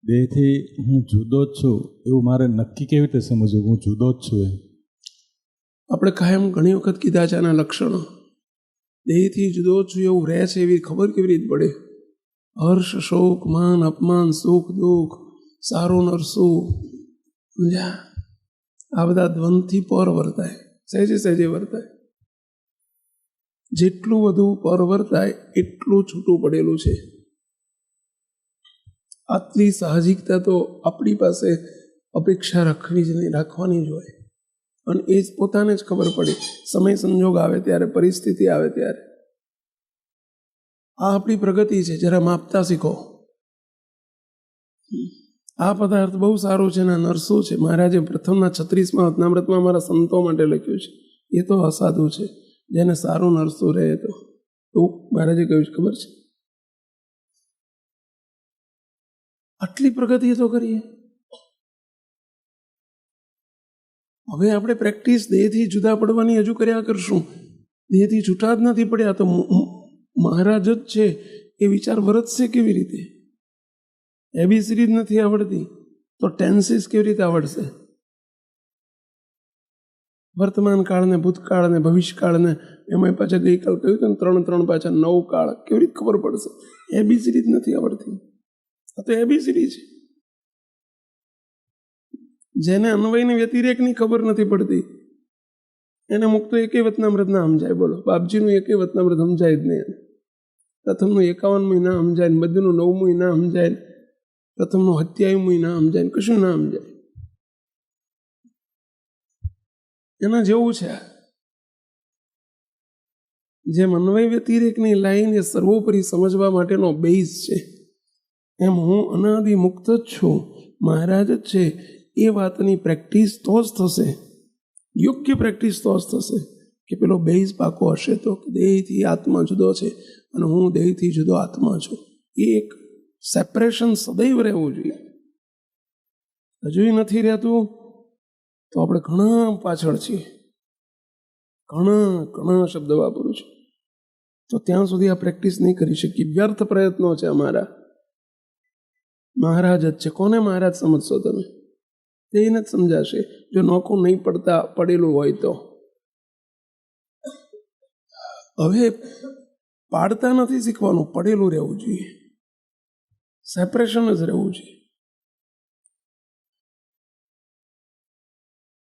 દેહથી હું જુદો જ છું એવું મારે નક્કી કેવી રીતે સમજવું હું જુદો જ છું? એ આપણે કાયમ ઘણી વખત કીધા છે આના લક્ષણો. દેહથી જુદો છું એવું રહે છે એવી ખબર કેવી રીતે પડે? હર્ષ, શોક, માન, અપમાન, સુખ, દુઃખ, સારું નરસું, સમજ્યા? આ બધા દ્વંદથી પર વર્તાય, સહેજે સહેજે વર્તાય. જેટલું બધું પર વર્તાય એટલું છૂટું પડેલું છે. આટલી સાહજિકતા તો આપણી પાસે અપેક્ષા રાખવાની જ હોય. અને એ જ પોતાને જ ખબર પડે સમય સંજોગ આવે ત્યારે, પરિસ્થિતિ આવે ત્યારે. આ આપણી પ્રગતિ છે, જરા માપતા શીખો. આ પદાર્થ બહુ સારું છે ને નરસું છે. મહારાજે પ્રથમના 36મા વતનામૃતમાં અમારા સંતો માટે લખ્યું છે. એ તો અસાધુ છે, જેને સારું નરસું રહે તો એવું મહારાજે કહ્યું છે, ખબર છે? આટલી પ્રગતિ તો કરીએ. હવે આપણે પ્રેક્ટિસ દેહથી જુદા પડવાની હજુ કર્યા કરશું. દેહથી છૂટા જ નથી પડ્યા તો મહારાજ જ છે એ વિચાર વર્તશે કેવી રીતે? એબીસીડી જ નથી આવડતી તો ટેન્સીસ કેવી રીતે આવડશે? વર્તમાન કાળને, ભૂતકાળને, ભવિષ્યકાળને, એમાં પાછા ગઈકાલ કહ્યું હતું 3 પાછા 9 કાળ કેવી રીતે ખબર પડશે? એબીસીડી જ નથી આવડતી. આ તો એબીસીડી છે. જેને અન્વયને વ્યતિરેકની ખબર નથી પડતી એને મુક્તો એકેય વતનામૃત ના સમજાય. બોલો, બાપજીનું એકેય વતનામૃત સમજાય જ નહીં. પ્રથમનું 51મું ના સમજાય, બધુંનું 9મું ના સમજાય, પ્રથમનું 27મું ના સમજાય, કશું ના સમજાય. એના જેવું છે. જેમ અન્વય વ્યતિરેકની લાઈન એ સર્વોપરી સમજવા માટેનો બેઝ છે, એમ હું અનાદિ મુક્ત જ છું, મહારાજ જ છે, એ વાતની પ્રેક્ટિસ તો જ થશે, યોગ્ય પ્રેક્ટિસ તો જ થશે કે પેલો બેઝ પાકો હશે તો. દેહથી આત્મા જુદો છે અને હું દેહથી જુદો આત્મા છું. એ એક સેપરેશન સદૈવ રહેવું જોઈએ. હજુ નથી રહેતું તો આપણે ઘણા પાછળ છીએ. ઘણા શબ્દ વાપરું છું તો ત્યાં સુધી આ પ્રેક્ટિસ નહીં કરી શકીએ. વ્યર્થ પ્રયત્નો છે અમારા. મહારાજ જ છે. કોને મહારાજ સમજશો તમે? તેને જ સમજાશે જો નોખું નહીં પડેલું હોય તો. હવે પાડતા નથી શીખવાનું, પડેલું રહેવું જોઈએ. સેપરેશન જ રહેવું જોઈએ.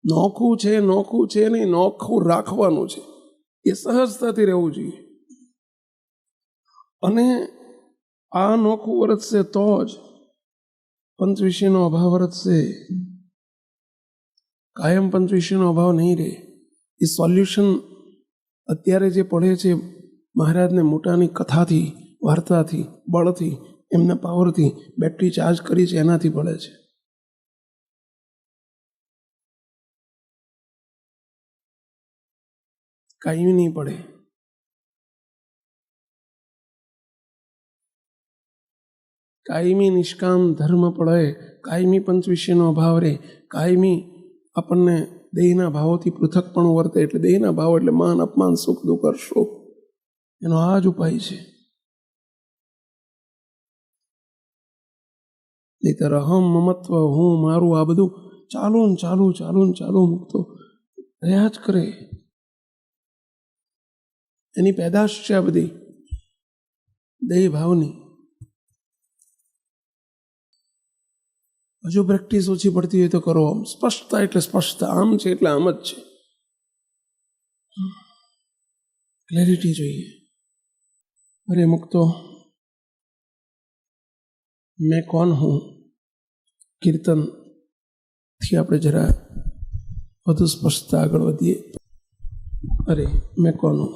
નોખું છે નહીં, નોખું રાખવાનું છે. એ સહજતાથી રહેવું જોઈએ. અને આ નોખું વર્તશે તો જ પંચ વિષયનો અભાવ વર્તશે. કાયમ પંચ વિષયનો અભાવ નહીં રહે. એ સોલ્યુશન અત્યારે જે પડે છે મહારાજને મોટાની કથાથી, વાર્તાથી, બળથી, એમના પાવરથી બેટરી ચાર્જ કરી છે એનાથી પડે છે. કાયમી નહીં પડે. કાયમી નિષ્કામ ધર્મ પડે, કાયમી પંચ વિષયનો અભાવ રહે, કાયમી આપણને દેહના ભાવોથી પૃથકપણું વર્તે. એટલે દેહના ભાવ એટલે માન, અપમાન, સુખ, દુઃખ, હર્ષ. એનો આ જ ઉપાય છે. નહીંતર અહમ, મમત્વ, હું, મારું આ બધું ચાલુ મુક્તો રહ્યા જ કરે. એની પેદાશ છે આ બધી દેહ ભાવની. હજુ પ્રેક્ટિસ ઓછી પડતી હોય તો કરો. સ્પષ્ટતા એટલે સ્પષ્ટતા. આમ છે એટલે આમ જ છે. ક્લેરિટી જોઈએ. અરે મુક્તો, મેં કોણ હું? કીર્તનથી આપણે જરા વધુ સ્પષ્ટતા આગળ વધીએ. અરે મેં કોણ હું?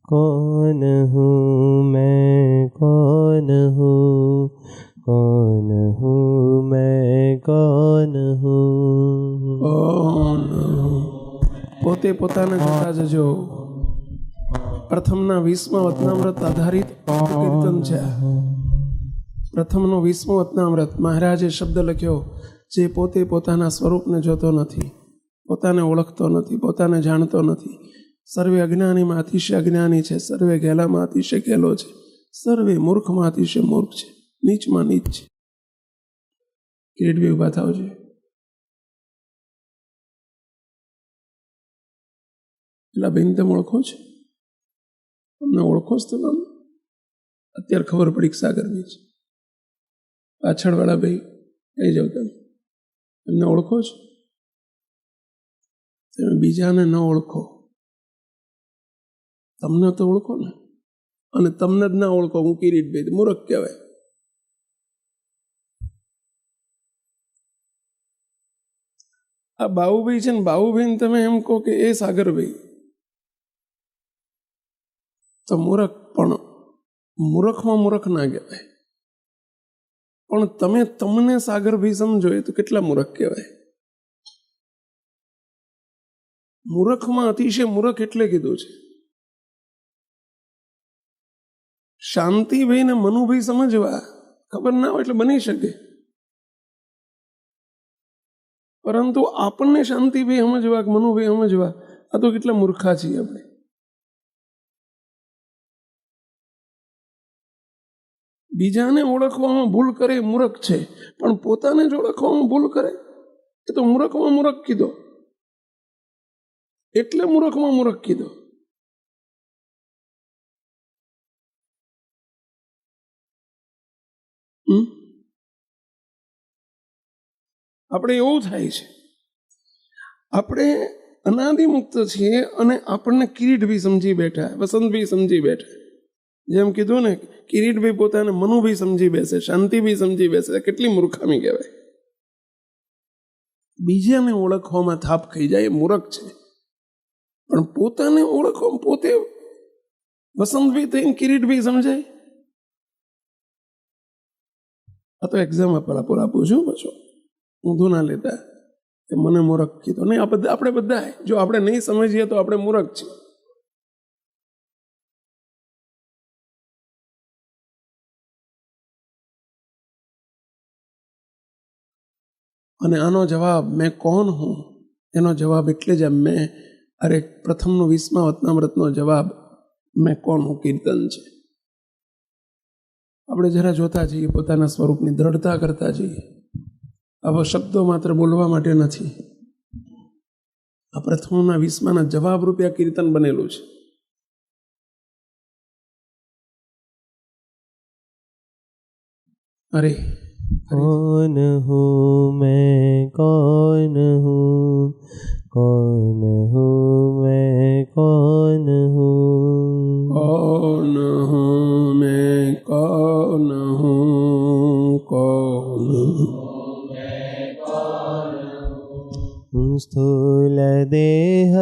कौन हूँ मैं, कौन हूँ, कौन हूँ मैं, कौन हूँ. પોતે પોતાને જોતા જજો. પ્રથમના 20મા વતનામૃત આધારિત કીર્તન છે. પ્રથમનો 20મો વતનામૃત મહારાજે શબ્દ લખ્યો જે પોતે પોતાના સ્વરૂપને જોતો નથી, પોતાને ઓળખતો નથી, પોતાને જાણતો નથી. સર્વે અજ્ઞાનીમાં અતિશય અજ્ઞાની છે, સર્વે ઘેલામાં અતિશય ઘેલો છે, સર્વે મૂર્ખમાં અતિશય મૂર્ખ છે, નીચમાં નીચ છે. કિરીટભાઈ ઊભા થાવ છે. પેલા બેન તમે ઓળખો છો? તમને ઓળખો જ તમે? અત્યારે ખબર પડી કે સાગરભાઈ છે. પાછળવાળા ભાઈ કહી જાઓ તમે એમને ઓળખો છો? તમે બીજાને ન ઓળખો, તમને તો ઓળખો ને. અને તમને જ ના ઓળખો હું કિરીટભાઈ મૂર્ખ કહેવાય. આ બાબુભાઈ છે ને, બાબુભાઈને તમે એમ કહો કે એ સાગરભાઈ તો મૂર્ખ, પણ મૂર્ખમાં મૂર્ખ ના કહેવાય. પણ તમે તમને સાગરભાઈ સમજો એ તો કેટલા મૂર્ખ કહેવાય. મૂર્ખમાં અતિશય મૂર્ખ એટલે કીધું છે. શાંતિભાઈ ને મનુભાઈ સમજવા ખબર ના હોય એટલે બની શકે, પરંતુ આપણને શાંતિભાઈ સમજવા કે મનુભાઈ સમજવા આ તો કેટલા મૂર્ખા છીએ આપણે. બીજાને ઓળખવામાં ભૂલ કરે એ મૂર્ખ છે, પણ પોતાને જ ઓળખવામાં ભૂલ કરે એ તો મૂર્ખમાં મૂર્ખ કીધો. એટલે મૂર્ખમાં મૂર્ખ કીધો. આપણે એવું થાય છે, આપણે અનાદિમુક્ત છીએ અને આપણને કિરીટભાઈ સમજી બેઠા, વસંતભાઈ સમજી બેઠા. જેમ કીધું ને, કિરીટભાઈ પોતાને મનુભાઈ સમજી બેસે, શાંતિભાઈ સમજી બેસે. કેટલી મૂર્ખામી કહેવાય. બીજાને ઓળખવામાં થાપ ખાઈ જાય એ મૂર્ખ છે, પણ પોતાને ઓળખવામાં પોતે વસંતભાઈ થઈને કિરીટભાઈ સમજાય. આ તો એક્ઝામ્પલ આપું છું, પાછો ઊંધું ના લેતા કે મને મૂર્ખ કીધો. નહીં, આપણે બધા જો આપણે નહીં સમજીએ તો આપણે મૂર્ખ છીએ. અને આનો જવાબ મેં કોણ હું, એનો જવાબ એટલે જ મેં પ્રથમનો 20મા વતનામૃતનો જવાબ મેં કોણ હું કીર્તન છે. આપણે જરા જોતા જઈએ, પોતાના સ્વરૂપની દ્રઢતા કરતા જઈએ. આવા શબ્દો માત્ર બોલવા માટે નથી. આ પ્રથમના 20માના જવાબ રૂપિયા કીર્તન બનેલું છે. અરે कौन हूँ मैं, कौन हूँ, कौन हूँ मैं, कौन हूँ, कौन हूँ मैं, कौन हूँ, कौन हूँ, स्थूल देह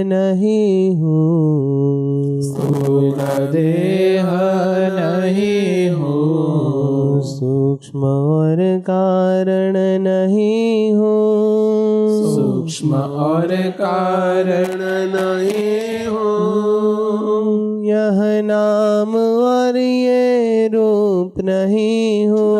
नहीं हूँ, स्थूल देह नहीं हूँ, सूक्ष्म और कारण नहीं हूँ, सूक्ष्म और कारण नहीं हूँ, यह नाम और ये रूप नहीं हूँ,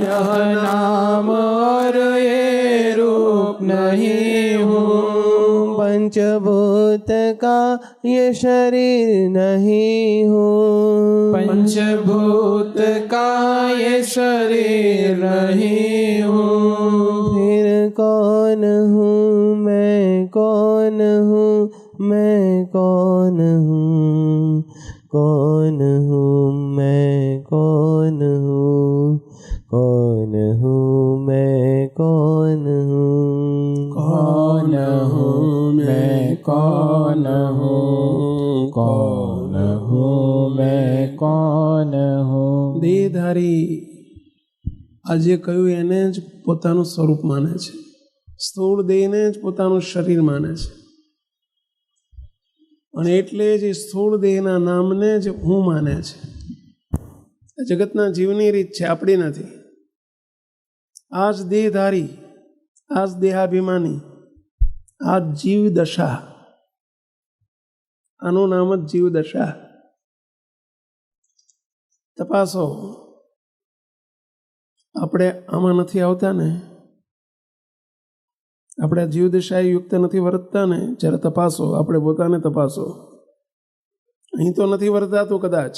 यह नाम और ये रूप नहीं हूँ, पंचभूत का ये शरीर नहीं हूँ, पंचभूत का ये शरीर नहीं हूँ, फिर कौन हूँ मैं, कौन हूँ मैं, कौन हूँ, कौन हूँ मैं, कौन हूँ, कौन हूँ मैं, कौन हूँ, कौन हूँ मैं, कौन हूँ, कौन हूँ मैं, कौन हूँ. દેહધારી આજે કહ્યું એને જ પોતાનું સ્વરૂપ માને છે, સ્થૂળ દેહને જ પોતાનું શરીર માને છે, અને એટલે જ સ્થૂળ દેહના નામને જ હું માને છે. જગતના જીવની રીત છે, આપણી નથી. આ જ દેહધારી, આ જ દેહાભિમાની, આ જીવ દશા, આનું નામ જ જીવ દશા. તપાસો, આપણે આમાં નથી આવતા ને, આપણે જીવ દશા યુક્ત નથી વર્તતા ને. જ્યારે તપાસો, આપણે પોતાને તપાસો. અહીં તો નથી વર્તાતું, કદાચ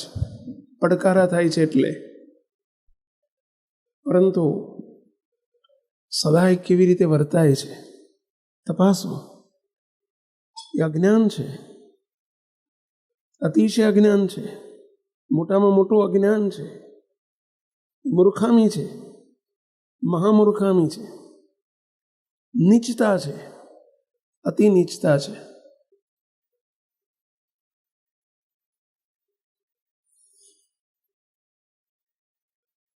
પડકારા થાય છે એટલે, પરંતુ સદાય કેવી રીતે વર્તાય છે તપાસો. એ અજ્ઞાન છે, અતિશય અજ્ઞાન છે, મોટામાં મોટું અજ્ઞાન છે, મૂર્ખામી છે, મહામૂર્ખામી છે, નીચતા છે, અતિ નીચતા છે.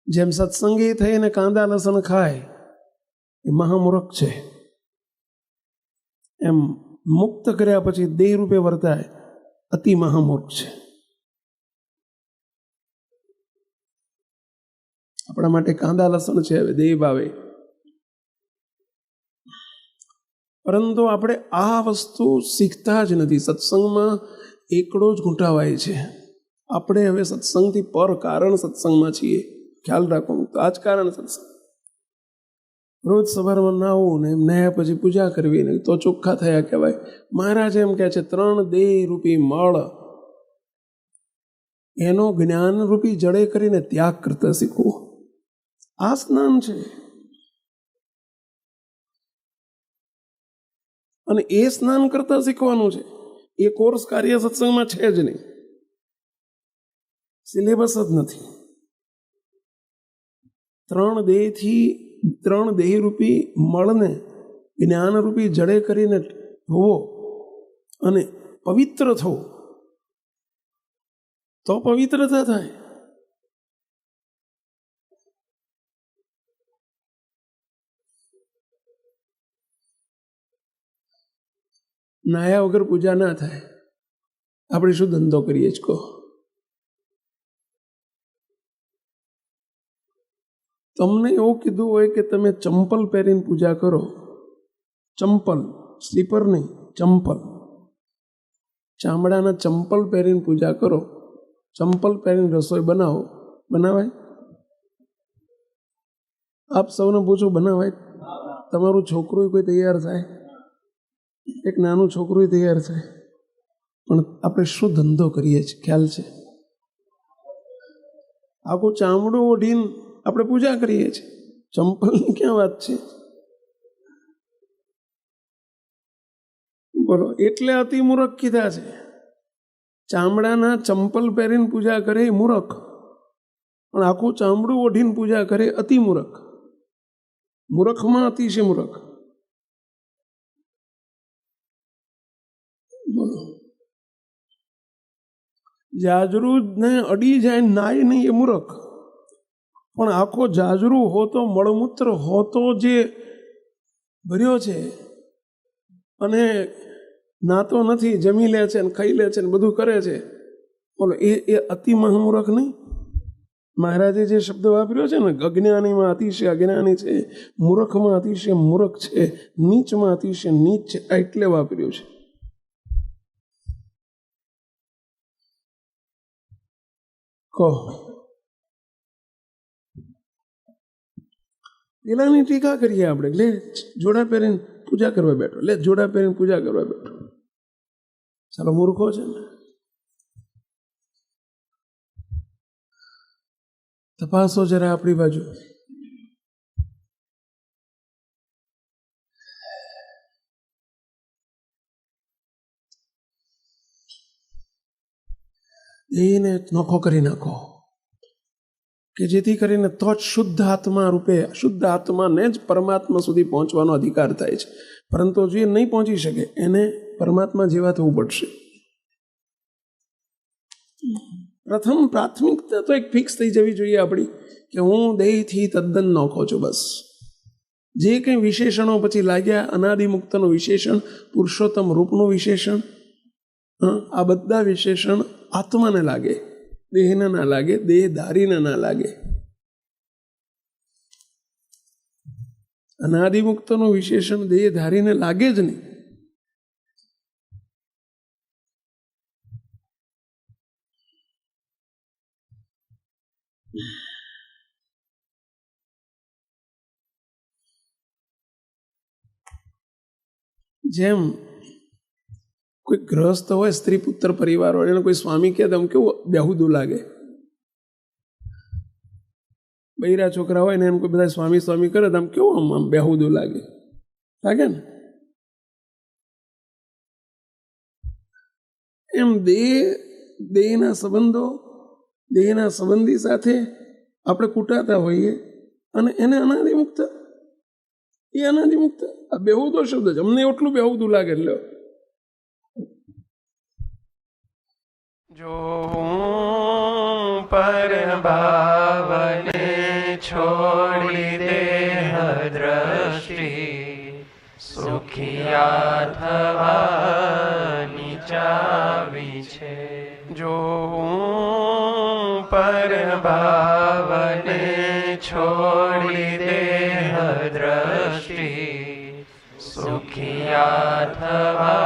જેમ સત્સંગી થઈને કાંદા લસણ ખાય એ મહામૂર્ખ છે, એમ મુક્ત કર્યા પછી દેહ રૂપે વર્તાય અતિ મહામૂર્ખ છે. આપણા માટે કાંદા લસણ છે, હવે દેહ ભાવે. પરંતુ આપણે આ વસ્તુ શીખતા જ નથી. સત્સંગમાં એકડો જ ઘૂંટાવાય છે. આપણે હવે સત્સંગથી પર કારણ સત્સંગમાં છીએ. ખ્યાલ રાખવાનું, તો આ જ કારણ સત્સંગ. રોજ સવારમાં નાવું ને નાહ્યા પછી પૂજા કરવી ને તો ચોખ્ખા થયા કહેવાય. મહારાજ એમ કહે છે 3 દેહ રૂપી મળ એનો જ્ઞાન રૂપી જડે કરીને ત્યાગ કરતા શીખવું. આ સ્નાન છે. અને એ સ્નાન કરતા શીખવાનું છે. એ કોર્સ કાર્ય સત્સંગમાં છે જ નહીં, સિલેબસ જ નથી. 3 દેહ રૂપી મળને જ્ઞાન રૂપી જડે કરીને ધોવો અને પવિત્ર થવો, તો પવિત્રતા થાય. નાયા વગર પૂજા ના થાય. આપણે શું ધંધો કરીએ જ કહો? તમને એવું કીધું હોય કે તમે ચંપલ પહેરીને પૂજા કરો, ચંપલ, સ્લીપર નહીં, ચંપલ, ચામડાના ચંપલ પહેરીને પૂજા કરો, ચંપલ પહેરીને રસોઈ બનાવો, બનાવાય? આપ સૌને પૂછો, બનાવાય? તમારું છોકરું કોઈ તૈયાર થાય? એક નાનું છોકરું તૈયાર થાય? પણ આપણે શું ધંધો કરીએ છીએ ખ્યાલ છે? આખું ચામડું ઓઢીને આપણે પૂજા કરીએ છીએ. ચંપલની ક્યાં વાત છે? બોલો, એટલે અતિ મૂર્ખ કીધા છે. ચામડાના ચંપલ પહેરીને પૂજા કરે એ મૂર્ખ, પણ આખું ચામડું ઓઢીને પૂજા કરે અતિ મૂર્ખ. મૂર્ખમાં અતિશય મૂર્ખ. બોલો, જાજરૂ ને અડી જાય નાય નહીં એ મૂર્ખ, પણ આખો જાજરૂ હોતો મળમૂત્ર હોતો જે ભર્યો છે અને નાતો નથી, જમી લે છે ને ખાઈ લે છે ને બધું કરે છે, બોલો એ અતિ મહામૂર્ખ નહીં? મહારાજે જે શબ્દ વાપર્યો છે ને, અજ્ઞાનીમાં અતિશય અજ્ઞાની છે, મૂર્ખમાં અતિશય મૂર્ખ છે, નીચમાં અતિશય નીચ છે, એટલે વાપર્યું છે. કહો, પેલાની ટીકા કરીએ આપણે. લે જોડા પહેરીને પૂજા કરવા બેઠો, લે જોડા પહેરીને પૂજા કરવા બેઠો. ચાલો, મૂર્ખો છે ને. તપાસો જરા આપણી બાજુ. એને નોખો કરી નાખો કે જેથી કરીને તો જ શુદ્ધ આત્મા રૂપે, શુદ્ધ આત્માને જ પરમાત્મા સુધી પહોંચવાનો અધિકાર થાય છે. પરંતુ જે નહીં પહોંચી શકે એને પરમાત્મા જેવા થવું પડશે. પ્રથમ પ્રાથમિકતા તો એક ફિક્સ થઈ જવી જોઈએ આપણી કે હું દેહથી તદ્દન નોખો છું. બસ જે કંઈ વિશેષણો પછી લાગ્યા, અનાદિમુક્તનું વિશેષણ, પુરુષોત્તમ રૂપનું વિશેષણ, આ બધા વિશેષણ આત્માને લાગે, દેહને ના લાગે, દેહધારીને ના લાગે. અનાદિમુક્તનું વિશેષણ દેહધારીને લાગે જ નહીં. જેમ કોઈ ગ્રહસ્થ હોય, સ્ત્રી પુત્ર પરિવાર હોય, એને કોઈ સ્વામી કહે તો કેવું બેહુદું લાગે. બૈરા છોકરા હોય ને એમ કોઈ બધા સ્વામી સ્વામી કરે તો આમ કેવું આમ બેહુદું લાગે લાગે ને એમ દેહના સંબંધી સાથે આપણે કૂટાતા હોઈએ અને એને અનાદિમુક્ત એ અનાદિમુક્ત આ બેહુદો શબ્દ છે અમને એટલું બેહુદું લાગે એટલે જો પર ભાવને છોડી દેહ દ્રષ્ટિ સુખિયા થવાની ચાવી છે જો પર ભાવને છોડી દેહ દ્રષ્ટિ સુખિયા થવા